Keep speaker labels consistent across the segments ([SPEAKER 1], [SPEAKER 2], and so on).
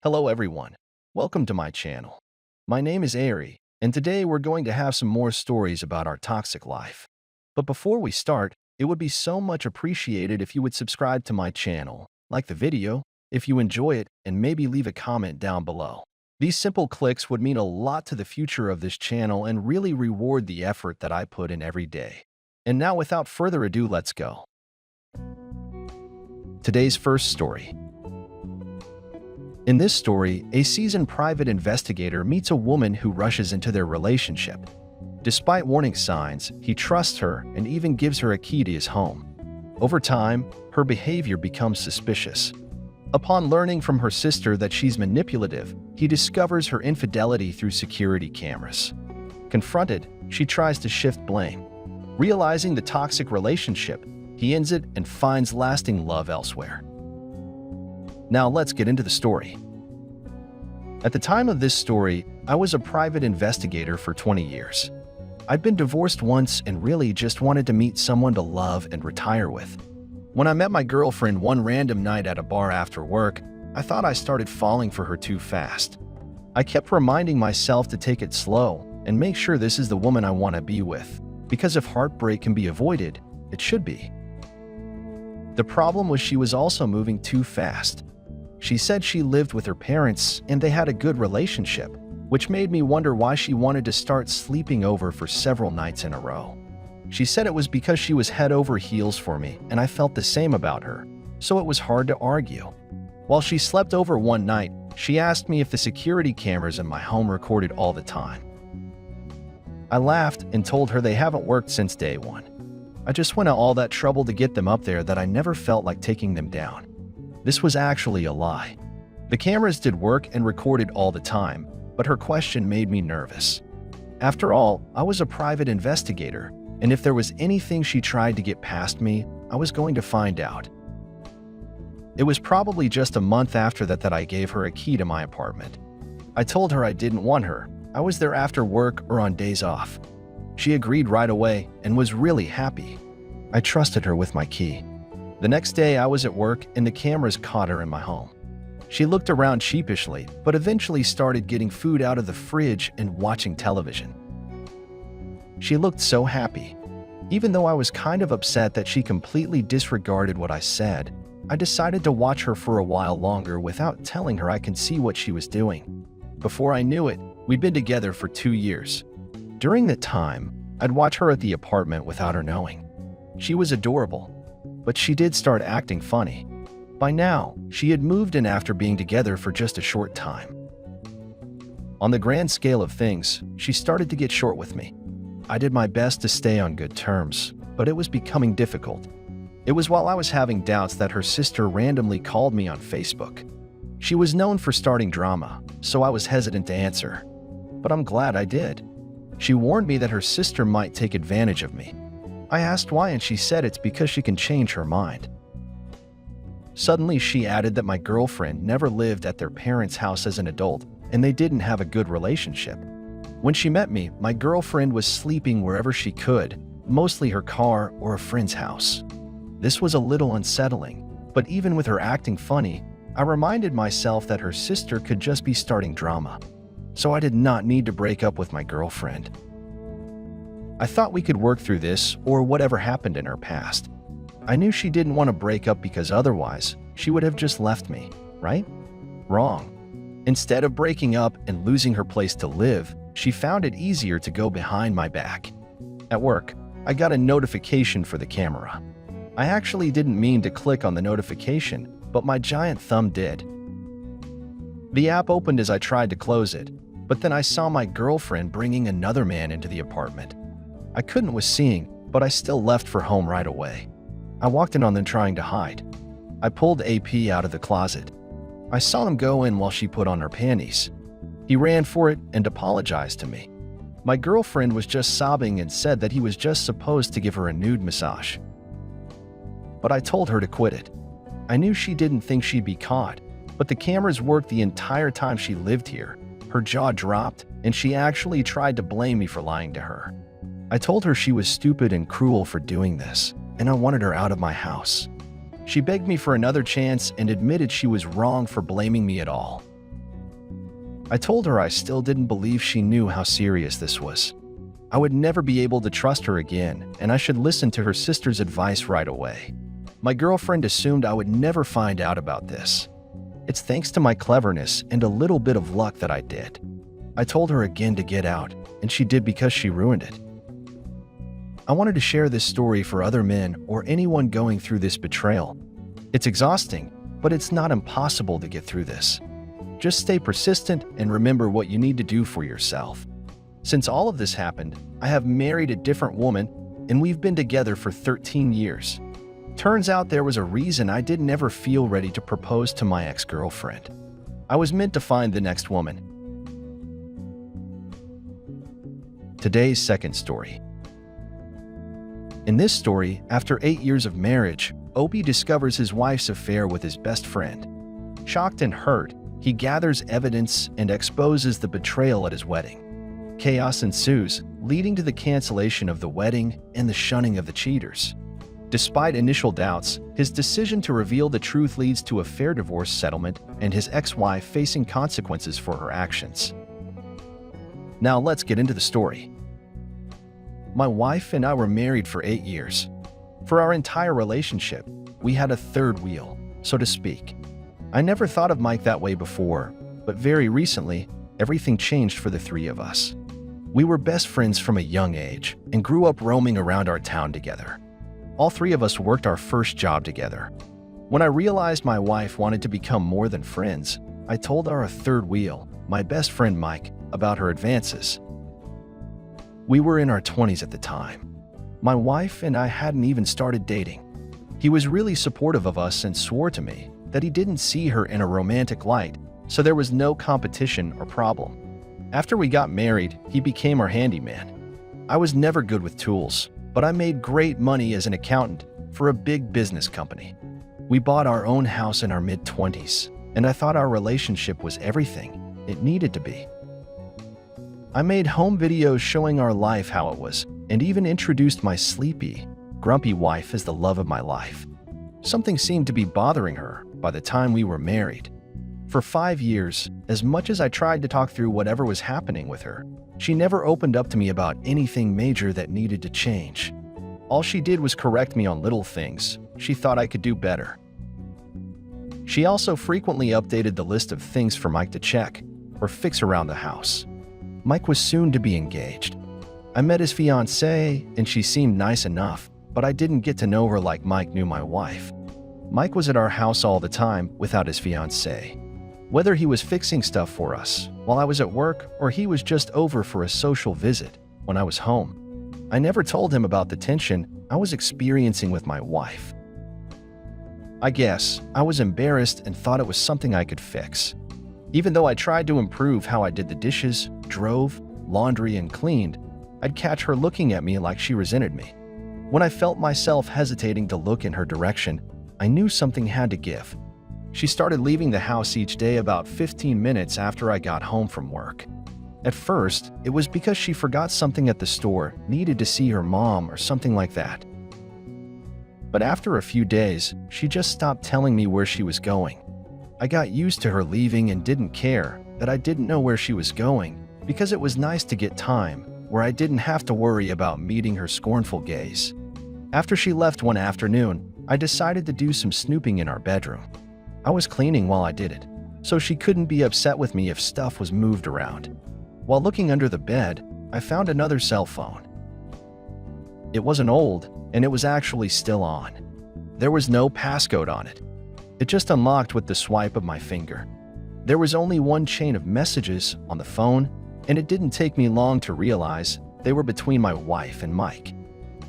[SPEAKER 1] Hello everyone, welcome to my channel. My name is Ari, and today we're going to have some more stories about our toxic life. But before we start, it would be so much appreciated if you would subscribe to my channel, like the video, if you enjoy it, and maybe leave a comment down below. These simple clicks would mean a lot to the future of this channel and really reward the effort that I put in every day. And now without further ado, let's go. Today's first story. In this story, a seasoned private investigator meets a woman who rushes into their relationship. Despite warning signs, he trusts her and even gives her a key to his home. Over time, her behavior becomes suspicious. Upon learning from her sister that she's manipulative, he discovers her infidelity through security cameras. Confronted, she tries to shift blame. Realizing the toxic relationship, he ends it and finds lasting love elsewhere. Now let's get into the story. At the time of this story, I was a private investigator for 20 years. I'd been divorced once and really just wanted to meet someone to love and retire with. When I met my girlfriend one random night at a bar after work, I thought I started falling for her too fast. I kept reminding myself to take it slow and make sure this is the woman I want to be with, because if heartbreak can be avoided, it should be. The problem was she was also moving too fast. She said she lived with her parents and they had a good relationship, which made me wonder why she wanted to start sleeping over for several nights in a row. She said it was because she was head over heels for me and I felt the same about her, so it was hard to argue. While she slept over one night, she asked me if the security cameras in my home recorded all the time. I laughed and told her they haven't worked since day one. I just went to all that trouble to get them up there that I never felt like taking them down. This was actually a lie. The cameras did work and recorded all the time, but her question made me nervous. After all, I was a private investigator, and if there was anything she tried to get past me, I was going to find out. It was probably just a month after that I gave her a key to my apartment. I told her I didn't want her. I was there after work or on days off. She agreed right away and was really happy. I trusted her with my key. The next day I was at work and the cameras caught her in my home. She looked around sheepishly, but eventually started getting food out of the fridge and watching television. She looked so happy. Even though I was kind of upset that she completely disregarded what I said, I decided to watch her for a while longer without telling her I could see what she was doing. Before I knew it, we'd been together for 2 years. During that time, I'd watch her at the apartment without her knowing. She was adorable, but she did start acting funny. By now, she had moved in after being together for just a short time. On the grand scale of things, she started to get short with me. I did my best to stay on good terms, but it was becoming difficult. It was while I was having doubts that her sister randomly called me on Facebook. She was known for starting drama, so I was hesitant to answer. But I'm glad I did. She warned me that her sister might take advantage of me. I asked why and she said it's because she can change her mind. Suddenly she added that my girlfriend never lived at their parents' house as an adult and they didn't have a good relationship. When she met me, my girlfriend was sleeping wherever she could, mostly her car or a friend's house. This was a little unsettling, but even with her acting funny, I reminded myself that her sister could just be starting drama. So I did not need to break up with my girlfriend. I thought we could work through this or whatever happened in her past. I knew she didn't want to break up because otherwise, she would have just left me, right? Wrong. Instead of breaking up and losing her place to live, she found it easier to go behind my back. At work, I got a notification for the camera. I actually didn't mean to click on the notification, but my giant thumb did. The app opened as I tried to close it, but then I saw my girlfriend bringing another man into the apartment. I couldn't was seeing, but I still left for home right away. I walked in on them trying to hide. I pulled AP out of the closet. I saw him go in while she put on her panties. He ran for it and apologized to me. My girlfriend was just sobbing and said that he was just supposed to give her a nude massage. But I told her to quit it. I knew she didn't think she'd be caught, but the cameras worked the entire time she lived here. Her jaw dropped, and she actually tried to blame me for lying to her. I told her she was stupid and cruel for doing this, and I wanted her out of my house. She begged me for another chance and admitted she was wrong for blaming me at all. I told her I still didn't believe she knew how serious this was. I would never be able to trust her again, and I should listen to her sister's advice right away. My girlfriend assumed I would never find out about this. It's thanks to my cleverness and a little bit of luck that I did. I told her again to get out, and she did because she ruined it. I wanted to share this story for other men or anyone going through this betrayal. It's exhausting, but it's not impossible to get through this. Just stay persistent and remember what you need to do for yourself. Since all of this happened, I have married a different woman, and we've been together for 13 years. Turns out there was a reason I didn't ever feel ready to propose to my ex-girlfriend. I was meant to find the next woman. Today's second story. In this story, after 8 years of marriage, Opie discovers his wife's affair with his best friend. Shocked and hurt, he gathers evidence and exposes the betrayal at his wedding. Chaos ensues, leading to the cancellation of the wedding and the shunning of the cheaters. Despite initial doubts, his decision to reveal the truth leads to a fair divorce settlement and his ex-wife facing consequences for her actions. Now let's get into the story. My wife and I were married for 8 years. For our entire relationship, we had a third wheel, so to speak. I never thought of Mike that way before, but very recently, everything changed for the three of us. We were best friends from a young age and grew up roaming around our town together. All three of us worked our first job together. When I realized my wife wanted to become more than friends, I told our third wheel, my best friend Mike, about her advances. We were in our 20s at the time. My wife and I hadn't even started dating. He was really supportive of us and swore to me that he didn't see her in a romantic light, so there was no competition or problem. After we got married, he became our handyman. I was never good with tools, but I made great money as an accountant for a big business company. We bought our own house in our mid-20s, and I thought our relationship was everything it needed to be. I made home videos showing our life how it was, and even introduced my sleepy, grumpy wife as the love of my life. Something seemed to be bothering her by the time we were married. For 5 years, as much as I tried to talk through whatever was happening with her, she never opened up to me about anything major that needed to change. All she did was correct me on little things she thought I could do better. She also frequently updated the list of things for Mike to check or fix around the house. Mike was soon to be engaged. I met his fiancée, and she seemed nice enough, but I didn't get to know her like Mike knew my wife. Mike was at our house all the time without his fiancée. Whether he was fixing stuff for us while I was at work or he was just over for a social visit when I was home, I never told him about the tension I was experiencing with my wife. I guess I was embarrassed and thought it was something I could fix. Even though I tried to improve how I did the dishes, drove, laundry, and cleaned, I'd catch her looking at me like she resented me. When I felt myself hesitating to look in her direction, I knew something had to give. She started leaving the house each day about 15 minutes after I got home from work. At first, it was because she forgot something at the store, needed to see her mom or something like that. But after a few days, she just stopped telling me where she was going. I got used to her leaving and didn't care that I didn't know where she was going because it was nice to get time where I didn't have to worry about meeting her scornful gaze. After she left one afternoon, I decided to do some snooping in our bedroom. I was cleaning while I did it, so she couldn't be upset with me if stuff was moved around. While looking under the bed, I found another cell phone. It wasn't old, and it was actually still on. There was no passcode on it. It just unlocked with the swipe of my finger. There was only one chain of messages on the phone, and it didn't take me long to realize they were between my wife and Mike.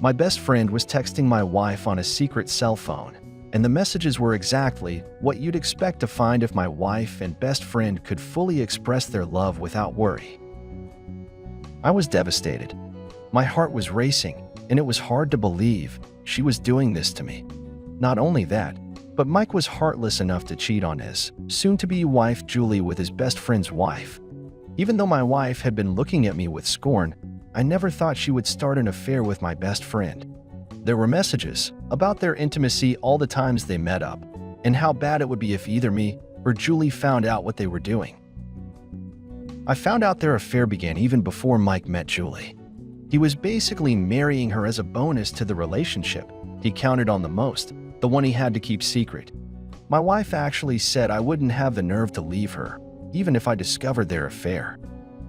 [SPEAKER 1] My best friend was texting my wife on a secret cell phone, and the messages were exactly what you'd expect to find if my wife and best friend could fully express their love without worry. I was devastated. My heart was racing, and it was hard to believe she was doing this to me. Not only that, but Mike was heartless enough to cheat on his soon-to-be wife Julie with his best friend's wife. Even though my wife had been looking at me with scorn, I never thought she would start an affair with my best friend. There were messages about their intimacy all the times they met up, and how bad it would be if either me or Julie found out what they were doing. I found out their affair began even before Mike met Julie. He was basically marrying her as a bonus to the relationship he counted on the most, the one he had to keep secret. My wife actually said I wouldn't have the nerve to leave her, even if I discovered their affair.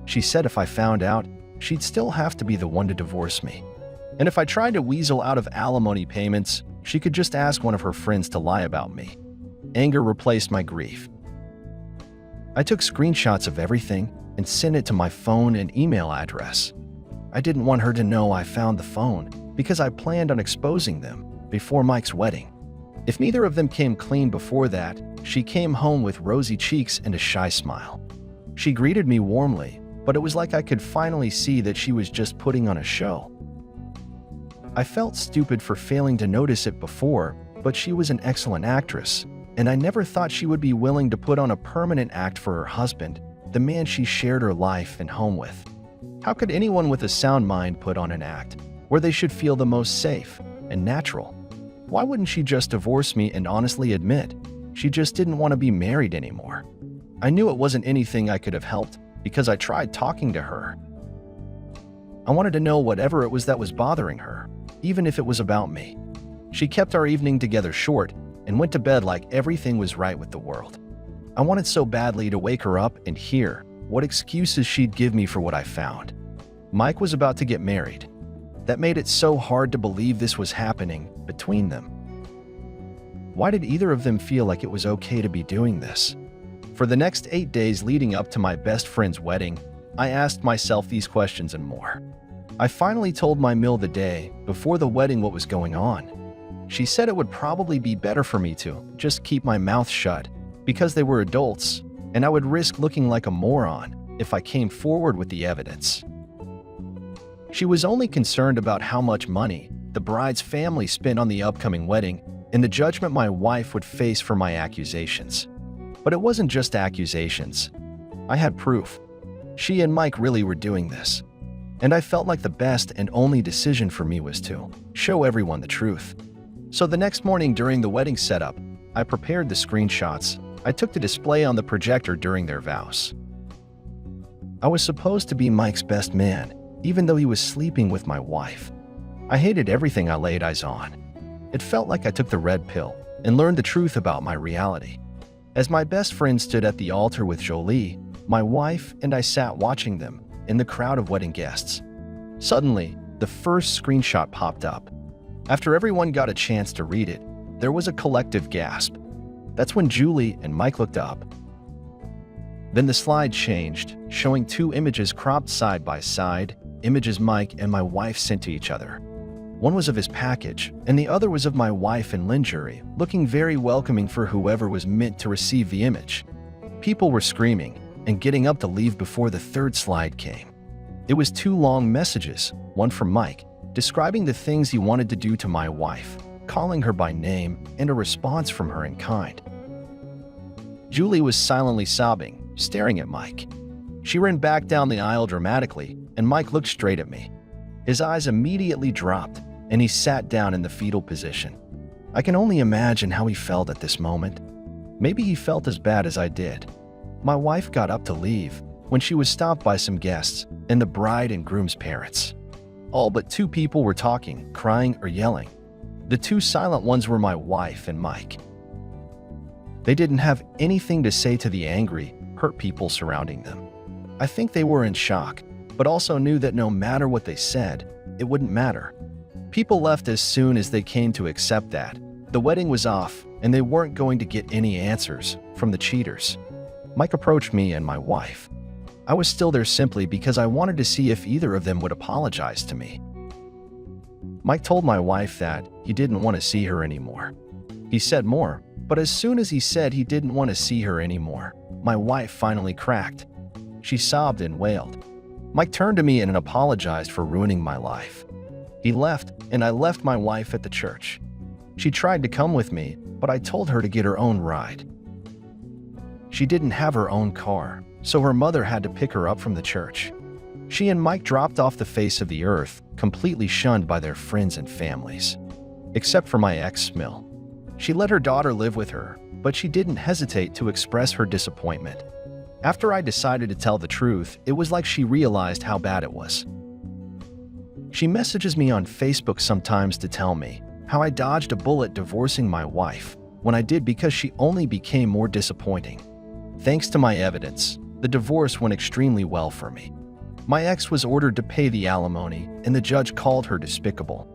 [SPEAKER 1] She said if I found out, she'd still have to be the one to divorce me. And if I tried to weasel out of alimony payments, she could just ask one of her friends to lie about me. Anger replaced my grief. I took screenshots of everything and sent it to my phone and email address. I didn't want her to know I found the phone because I planned on exposing them before Mike's wedding. If neither of them came clean before that, she came home with rosy cheeks and a shy smile. She greeted me warmly, but it was like I could finally see that she was just putting on a show. I felt stupid for failing to notice it before, but she was an excellent actress, and I never thought she would be willing to put on a permanent act for her husband, the man she shared her life and home with. How could anyone with a sound mind put on an act where they should feel the most safe and natural? Why wouldn't she just divorce me and honestly admit she just didn't want to be married anymore? I knew it wasn't anything I could have helped because I tried talking to her. I wanted to know whatever it was that was bothering her, even if it was about me. She kept our evening together short and went to bed like everything was right with the world. I wanted so badly to wake her up and hear what excuses she'd give me for what I found. Mike was about to get married. That made it so hard to believe this was happening between them. Why did either of them feel like it was okay to be doing this? For the next 8 days leading up to my best friend's wedding, I asked myself these questions and more. I finally told my Mill the day before the wedding what was going on. She said it would probably be better for me to just keep my mouth shut because they were adults, and I would risk looking like a moron if I came forward with the evidence. She was only concerned about how much money the bride's family spent on the upcoming wedding and the judgment my wife would face for my accusations. But it wasn't just accusations. I had proof. She and Mike really were doing this. And I felt like the best and only decision for me was to show everyone the truth. So the next morning during the wedding setup, I prepared the screenshots I took to display on the projector during their vows. I was supposed to be Mike's best man, even though he was sleeping with my wife. I hated everything I laid eyes on. It felt like I took the red pill and learned the truth about my reality. As my best friend stood at the altar with Jolie, my wife and I sat watching them in the crowd of wedding guests. Suddenly, the first screenshot popped up. After everyone got a chance to read it, there was a collective gasp. That's when Julie and Mike looked up. Then the slide changed, showing 2 images cropped side by side, images Mike and my wife sent to each other. One was of his package, and the other was of my wife and lingerie, looking very welcoming for whoever was meant to receive the image. People were screaming and getting up to leave before the third slide came. It was 2 long messages, one from Mike, describing the things he wanted to do to my wife, calling her by name, and a response from her in kind. Julie was silently sobbing, staring at Mike. She ran back down the aisle dramatically, and Mike looked straight at me. His eyes immediately dropped, and he sat down in the fetal position. I can only imagine how he felt at this moment. Maybe he felt as bad as I did. My wife got up to leave when she was stopped by some guests and the bride and groom's parents. All but 2 people were talking, crying, or yelling. The 2 silent ones were my wife and Mike. They didn't have anything to say to the angry, hurt people surrounding them. I think they were in shock, but also knew that no matter what they said, it wouldn't matter. People left as soon as they came to accept that the wedding was off and they weren't going to get any answers from the cheaters. Mike approached me and my wife. I was still there simply because I wanted to see if either of them would apologize to me. Mike told my wife that he didn't want to see her anymore. He said more, but as soon as he said he didn't want to see her anymore, my wife finally cracked. She sobbed and wailed. Mike turned to me and apologized for ruining my life. He left, and I left my wife at the church. She tried to come with me, but I told her to get her own ride. She didn't have her own car, so her mother had to pick her up from the church. She and Mike dropped off the face of the earth, completely shunned by their friends and families. Except for my ex, Mill. She let her daughter live with her, but she didn't hesitate to express her disappointment. After I decided to tell the truth, it was like she realized how bad it was. She messages me on Facebook sometimes to tell me how I dodged a bullet divorcing my wife when I did because she only became more disappointing. Thanks to my evidence, the divorce went extremely well for me. My ex was ordered to pay the alimony, and the judge called her despicable.